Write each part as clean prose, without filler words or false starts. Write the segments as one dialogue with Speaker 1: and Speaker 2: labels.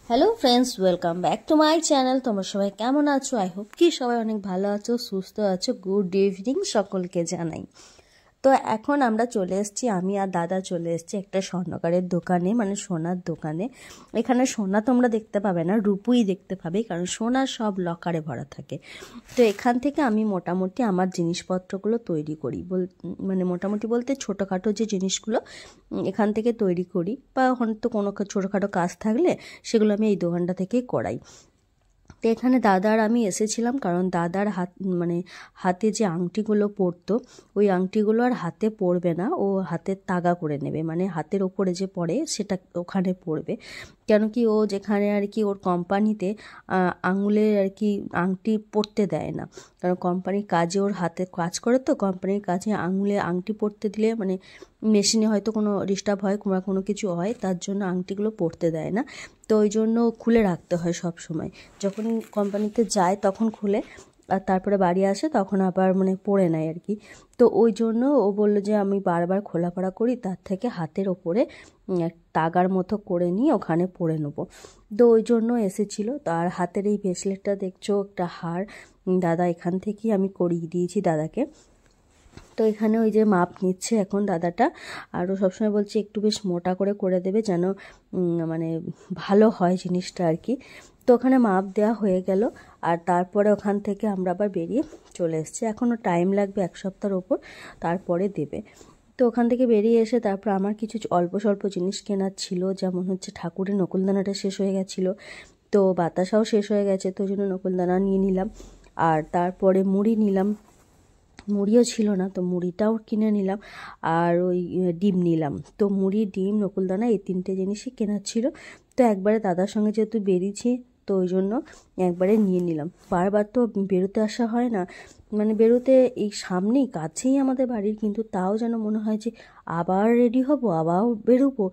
Speaker 1: Hello friends, welcome back to my channel. তোমরা সবাই কেমন আছো? আই হোপ কি সবাই অনেক ভালো আছো, সুস্থ আছো। গুড ইভিনিং সকলকে জানাই। তো এখন আমরা চলে এসেছি, আমি আর দাদা চলে এসেছি একটা স্বর্ণকারের দোকানে, মানে সোনার দোকানে। এখানে সোনা তোমরা দেখতে পাবে না, রূপুই দেখতে পাবে, কারণ সোনা সব লকারে ভরা থাকে। তো এখান থেকে আমি মোটামুটি আমার জিনিসপত্রগুলো তৈরি করি, মানে মোটামুটি বলতে ছোটোখাটো যে জিনিসগুলো এখান থেকে তৈরি করি, বা হয়তো কোনো ছোটোখাটো কাজ থাকলে সেগুলো আমি এই দোকানটা থেকেই করাই। তো এখানে দাদার আমি এসেছিলাম কারণ দাদার মানে হাতে যে আংটিগুলো পরতো, ওই আংটিগুলো আর হাতে পরবে না, ও হাতের তাগা করে নেবে, মানে হাতের ওপরে যে পড়ে সেটা ওখানে পরবে। কেন কি ও যেখানে আর কি ওর কোম্পানিতে আঙুলের আর কি আংটি পরতে দেয় না, কারণ কোম্পানির কাজে ওর হাতে কাজ করে, তো কোম্পানির কাজে আঙুলে আংটি পরতে দিলে মানে মেশিনে হয়তো কোনো ডিস্টার্ব হয়, কোনো কিছু হয়, তার জন্য আংটিগুলো পরতে দেয় না। তো ওই জন্য খুলে রাখতে হয় সব সময়, যখন কোম্পানিতে যায় তখন খুলে, আর তারপরে বাড়ি আসে তখন আবার মানে পরে নেয় আর কি। তো ওই জন্য ও বললো যে আমি বারবার খোলাপড়া করি, তার থেকে হাতের ওপরে তাগার মতো করে নিয়ে ওখানে পরে নেবো। তো ওই জন্য এসেছিলো। তো আর হাতের এই ব্রেসলেটটা দেখছো, একটা হার দাদা এখান থেকেই আমি করিয়ে দিয়েছি দাদাকে। তো এখানে ওই যে মাপ নিচ্ছে এখন দাদাটা, আর ও সবসময় বলছে একটু বেশ মোটা করে দেবে, যেন মানে ভালো হয় জিনিসটা আর কি। তো ওখানে মাপ দেওয়া হয়ে গেল, আর তারপরে ওখান থেকে আমরা আবার বেরিয়ে চলে এসেছি। এখনও টাইম লাগবে 1 সপ্তাহের ওপর, তারপরে দেবে। তো ওখান থেকে বেরিয়ে এসে তারপর আমার কিছু অল্প স্বল্প জিনিস কেনার ছিল, যেমন হচ্ছে ঠাকুরের নকুলদানাটা শেষ হয়ে গেছিলো, তো বাতাসাও শেষ হয়ে গেছে, তো ওই জন্য নকুলদানা নিয়ে নিলাম। আর তারপরে মুড়ি নিলাম, মুড়িও ছিল না, তো মুড়িটাও কিনে নিলাম। আর ওই ডিম নিলাম। তো মুড়ি, ডিম, নকুলদানা এই 3টে জিনিসই কেনার ছিল। তো একবারে দাদার সঙ্গে যেহেতু বেরিয়েছি, তো ওই জন্য একবারে নিয়ে নিলাম। বারবার তো বেরোতে আসা হয় না, মানে বেরোতে এই সামনেই কাছেই আমাদের বাড়ির, কিন্তু তাও যেন মনে হয় যে আবার রেডি হব, আবার বেরোবো,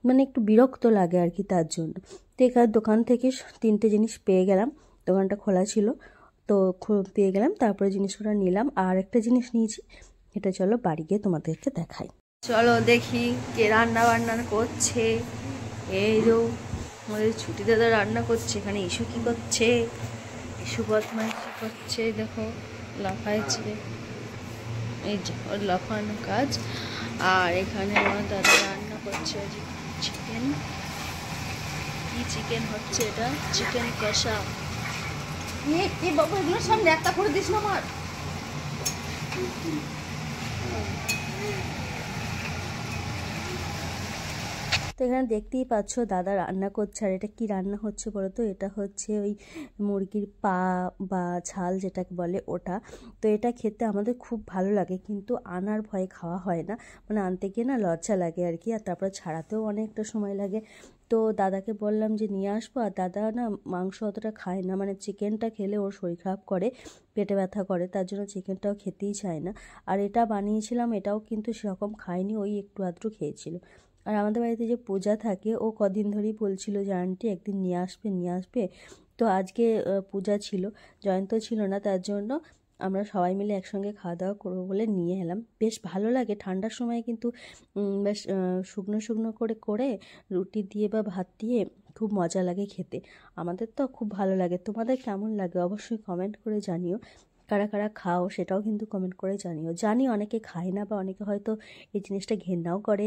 Speaker 1: মানে একটু বিরক্ত লাগে আর কি, তার জন্য। তো এখানে দোকান থেকে 3টে জিনিস পেয়ে গেলাম, দোকানটা খোলা ছিল, তো পেয়ে গেলাম। তারপরে জিনিসগুলো নিলাম, আর একটা জিনিস নিয়েছি, এটা চলো বাড়ি গিয়ে তোমাদেরকে দেখাই। চলো দেখি কে রান্না বান্না করছে। এই যে আমাদের ছুটি দাদা রান্না করছে। এখানে ইস্যু কি করছে? ইস্যু বদমাইশি করছে, দেখো লাফাইছে, এই যে ওর লাফানো কাজ। আর এখানে আমার দাদা রান্না করছে চিকেন। কি চিকেন হচ্ছে এটা? চিকেন কষা। বাবা এগুলোর সামনে একটা করে দিস না আমার। তো এখানে দেখতেই পাচ্ছ দাদা রান্না করছে। আর এটা কি রান্না হচ্ছে বলো তো? এটা হচ্ছে ওই মুরগির পা বা ছাল যেটাকে বলে ওটা। তো এটা খেতে আমাদের খুব ভালো লাগে, কিন্তু আনার ভয়ে খাওয়া হয় না, মানে আনতে গিয়ে না লজ্জা লাগে আর কি, আর তারপরে ছাড়াতেও অনেকটা সময় লাগে। তো দাদাকে বললাম যে নিয়ে আসবো, আর দাদা না মাংস অতটা খায় না, মানে চিকেনটা খেলে ওর শরীর খারাপ করে, পেটে ব্যথা করে, তার জন্য চিকেনটাও খেতেই চায় না। আর এটা বানিয়েছিলাম, এটাও কিন্তু সেরকম খায়নি, ওই একটু আধটু খেয়েছিল। আর আমাদের বাড়িতে যে পূজা থাকে, ও কদিন ধরেই বলছিল যে আন্টি একদিন নিয়ে আসবে। তো আজকে পূজা ছিল, জয়ন্ত ছিল না, তার জন্য আমরা সবাই মিলে একসঙ্গে খাওয়া দাওয়া করবো বলে নিয়ে এলাম। বেশ ভালো লাগে ঠান্ডার সময়, কিন্তু বেশ শুকনো শুকনো করে রুটি দিয়ে বা ভাত দিয়ে খুব মজা লাগে খেতে। আমাদের তো খুব ভালো লাগে। তোমাদের কেমন লাগে অবশ্যই কমেন্ট করে জানিও। কারা কারা খাও সেটাও কিন্তু কমেন্ট করে জানিও। জানি অনেকে খায় না, বা অনেকে হয়তো এই জিনিসটা ঘেন্নাও করে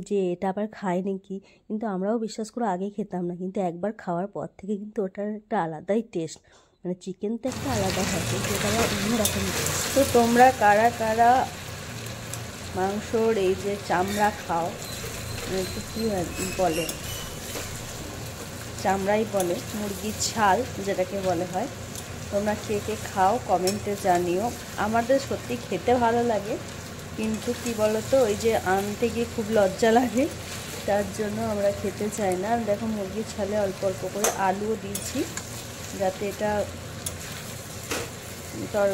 Speaker 1: যে এটা আবার খায় নাকি, কিন্তু আমরাও বিশ্বাস করে আগে খেতাম না, কিন্তু একবার খাওয়ার পর থেকে কিন্তু ওটার একটা আলাদাই টেস্ট, মানে চিকেন তো একটা আলাদা হয়, কিন্তু এটা আবার অন্যরকম টেস্ট। তো তোমরা কারা কারা মাংসর এই যে চামড়া খাও, কী বলে, চামড়াই বলে, মুরগির ছাল যেটাকে বলে হয়, তোমরা কে কে খাও কমেন্টে জানিও। আমাদের সত্যি খেতে ভালো লাগে, কিন্তু কি বলো তো, ওই যে আনতে গিয়ে খুব লজ্জা লাগে, তার জন্য আমরা খেতে চাই না। দেখো মুরগির ছালে অল্প অল্প করে আলুও দিয়েছি, যাতে এটা তোর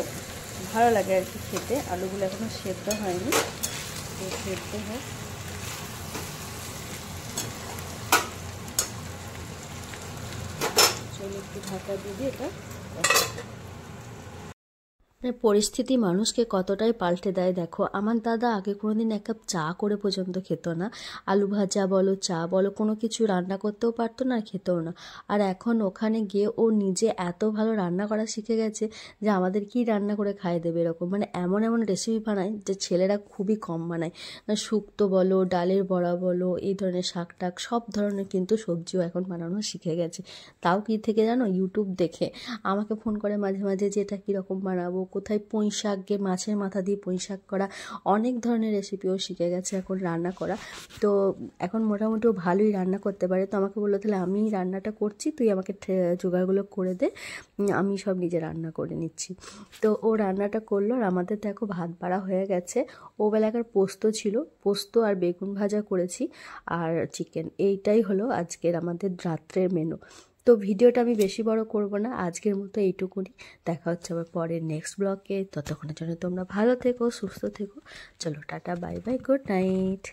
Speaker 1: ভালো লাগে আর কি খেতে। আলুগুলো এখনও সেদ্ধ হয়নি, তো সেদ্ধ হোক। চলো একটু ঢাকা দিয়ে দিই এটা। মানে পরিস্থিতি মানুষকে কতটাই পাল্টে দেয় দেখো। আমার দাদা আগে কোনোদিন এক কাপ চা করে পর্যন্ত খেত না, আলু ভাজা বলো চা বলো কোনো কিছু রান্না করতেও পারতো না আর খেতেও না। আর এখন ওখানে গিয়ে ও নিজে এত ভালো রান্না করা শিখে গেছে যে আমাদের কি রান্না করে খাইয়ে দেবে এরকম, মানে এমন এমন রেসিপি বানায় যে ছেলেরা খুবই কম বানায়। শুক্তো বলো, ডালের বড়া বলো, এই ধরনের শাক টাক সব ধরনের কিন্তু সবজিও এখন বানানো শিখে গেছে। তাও কি থেকে জানো, ইউটিউব দেখে আমাকে ফোন করে মাঝে মাঝে যে এটা কীরকম বানাবো, কোথায় পুঁই শাক গে মাছের মাথা দিয়ে পুঁই শাক করা, অনেক ধরনের রেসিপিও শিখে গেছে এখন রান্না করা। তো এখন মোটামুটি ও ভালোই রান্না করতে পারে। তো আমাকে বললো তাহলে আমি রান্নাটা করছি, তুই আমাকে জোগাড়গুলো করে দে, আমি সব নিজে রান্না করে নিচ্ছি। তো ও রান্নাটা করলো আর আমাদের দেখো ভাত বাড়া হয়ে গেছে। ও বেলাকার পোস্ত ছিল, পোস্ত আর বেগুন ভাজা করেছি আর চিকেন, এইটাই হলো আজকের আমাদের রাত্রের মেনু। তো ভিডিওটা আমি বেশি বড় করব না, আজকের মতো এইটুকুনি। দেখা হচ্ছে আবার পরের নেক্সট ব্লগে। ততক্ষণের জন্য তোমরা ভালো থেকো, সুস্থ থেকো। চলো tata, bye bye, good night.